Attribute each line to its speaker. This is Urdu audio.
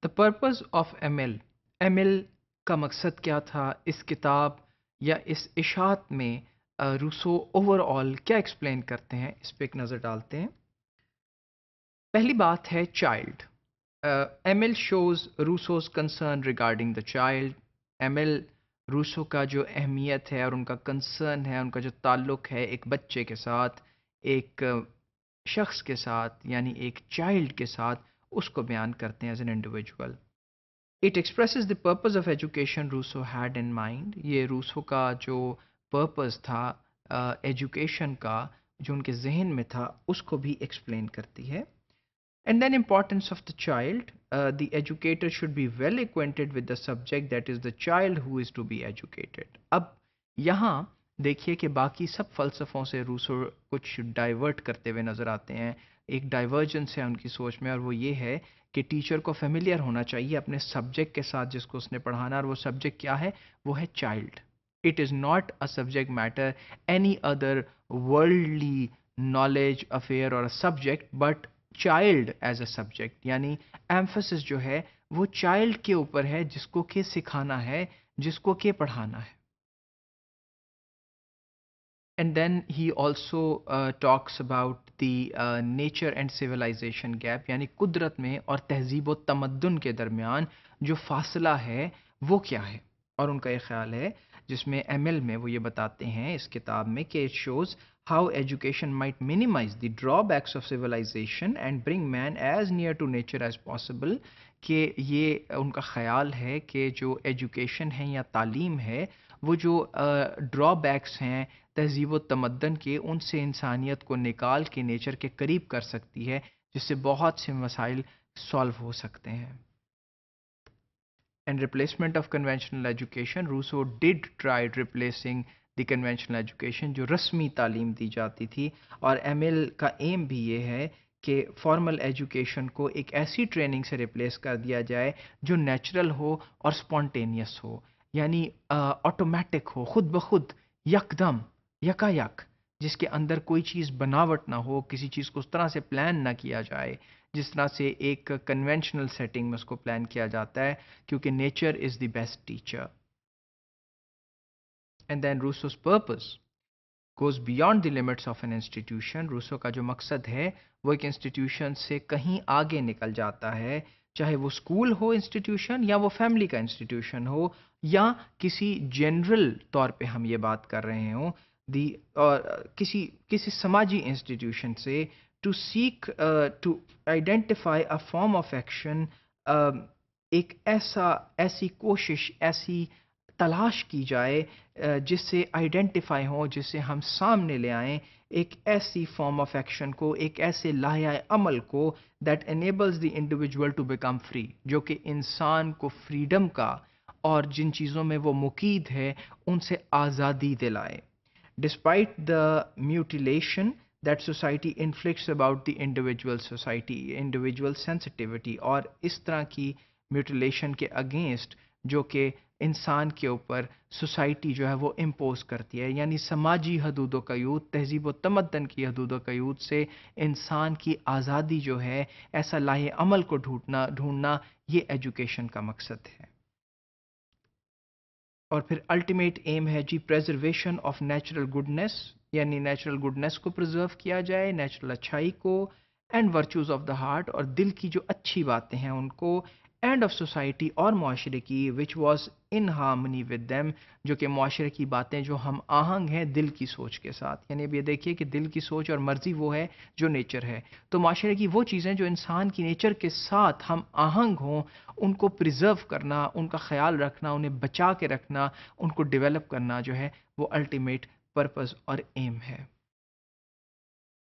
Speaker 1: The purpose of M L کا مقصد کیا تھا اس کتاب یا اس اشاعت میں؟ روسو اوور آل کیا ایکسپلین کرتے ہیں، اس پہ ایک نظر ڈالتے ہیں۔ پہلی بات ہے child. Emile shows Rousseau's concern regarding the child. Emile Rousseau کا جو اہمیت ہے اور ان کا کنسرن ہے، ان کا جو تعلق ہے ایک بچے کے ساتھ، ایک شخص کے ساتھ، یعنی ایک چائلڈ کے ساتھ، اس کو بیان کرتے ہیں as an individual. It expresses the purpose of education Rousseau had in mind. یہ روسو کا جو پرپز تھا ایجوکیشن کا، جو ان کے ذہن میں تھا، اس کو بھی ایکسپلین کرتی ہے۔ And then importance of the child, the educator should be well acquainted with the subject that is the child who is to be educated. اب یہاں دیکھیے کہ باقی سب فلسفوں سے روسو کچھ ڈائیورٹ کرتے ہوئے نظر آتے ہیں۔ ایک ڈائیورجنس ہے ان کی سوچ میں، اور وہ یہ ہے کہ ٹیچر کو فیملیئر ہونا چاہیے اپنے سبجیکٹ کے ساتھ جس کو اس نے پڑھانا، اور وہ سبجیکٹ کیا ہے؟ وہ ہے child. It is not a subject matter any other worldly knowledge affair اور subject, but child as a subject, یعنی ایمفسس جو ہے وہ چائلڈ کے اوپر ہے، جس کو کہ سکھانا ہے، جس کو کہ پڑھانا ہے۔ And then he also talks about the nature and civilization gap، یعنی قدرت میں اور تہذیب و تمدن کے درمیان جو فاصلہ ہے وہ کیا ہے، اور ان کا یہ خیال ہے جس میں ایم ایل میں وہ یہ بتاتے ہیں اس کتاب میں کہ it shows how education might minimize the drawbacks of civilization and bring man as near to nature as possible۔ کہ یہ ان کا خیال ہے کہ جو ایجوکیشن ہے یا تعلیم ہے، وہ جو ڈرا بیکس ہیں تہذیب و تمدن کے، ان سے انسانیت کو نکال کے نیچر کے قریب کر سکتی ہے، جس سے بہت سے مسائل سالو ہو سکتے ہیں۔ And replacement of conventional education, Rousseau did try replacing the conventional education, جو رسمی تعلیم دی جاتی تھی، اور ایم ایل کا ایم بھی یہ ہے کہ فارمل ایجوکیشن کو ایک ایسی ٹریننگ سے ریپلیس کر دیا جائے جو نیچرل ہو اور اسپونٹینیس ہو، یعنی آٹومیٹک ہو، خود بخود، یکدم، یکا یک، جس کے اندر کوئی چیز بناوٹ نہ ہو، کسی چیز کو اس طرح سے پلان نہ کیا جائے جس طرح سے ایک کنونشنل سیٹنگ میں اس کو پلان کیا جاتا ہے، کیونکہ nature is the best teacher. And then Rousseau's purpose goes beyond the limits of an institution۔ Rousseau کا جو مقصد ہے وہ ایک انسٹیٹیوشن سے کہیں آگے نکل جاتا ہے، چاہے وہ اسکول ہو انسٹیٹیوشن، یا وہ فیملی کا انسٹیٹیوشن ہو، یا کسی جنرل طور پہ ہم یہ بات کر رہے ہوں اور کسی سماجی انسٹیٹیوشن سے، to seek to identify a form of action, ایک ایسی کوشش، ایسی تلاش کی جائے جس سے آئیڈینٹیفائی ہو، جس سے ہم سامنے لے آئیں ایک ایسی فارم آف ایکشن کو، ایک ایسے لائحہ عمل کو that enables the individual to become free, جو کہ انسان کو فریڈم کا اور جن چیزوں میں وہ مقید ہے ان سے آزادی دلائے۔ Despite the mutilation that society inflicts about the individual society, individual sensitivity, اور اس طرح کی میوٹیلیشن کے اگینسٹ جو کہ انسان کے اوپر سوسائٹی جو ہے وہ امپوز کرتی ہے، یعنی سماجی حدود و قیود، تہذیب و تمدن کی حدود و قیود سے انسان کی آزادی جو ہے، ایسا لائحہ عمل کو ڈھونڈنا، یہ ایجوکیشن کا مقصد ہے۔ اور پھر الٹیمیٹ ایم ہے جی پریزرویشن آف نیچرل گڈنس، یعنی نیچرل گڈنس کو پرزرو کیا جائے، نیچرل اچھائی کو، and virtues of the heart, اور دل کی جو اچھی باتیں ہیں ان کو، اینڈ آف سوسائٹی، اور معاشرے کی، which was in harmony with them, جو کہ معاشرے کی باتیں جو ہم آہنگ ہیں دل کی سوچ کے ساتھ۔ یعنی اب یہ دیکھیے کہ دل کی سوچ اور مرضی وہ ہے جو نیچر ہے، تو معاشرے کی وہ چیزیں جو انسان کی نیچر کے ساتھ ہم آہنگ ہوں، ان کو پریزرو کرنا، ان کا خیال رکھنا، انہیں بچا کے رکھنا، ان کو ڈیولپ کرنا جو ہے وہ الٹیمیٹ پرپز اور ایم ہے۔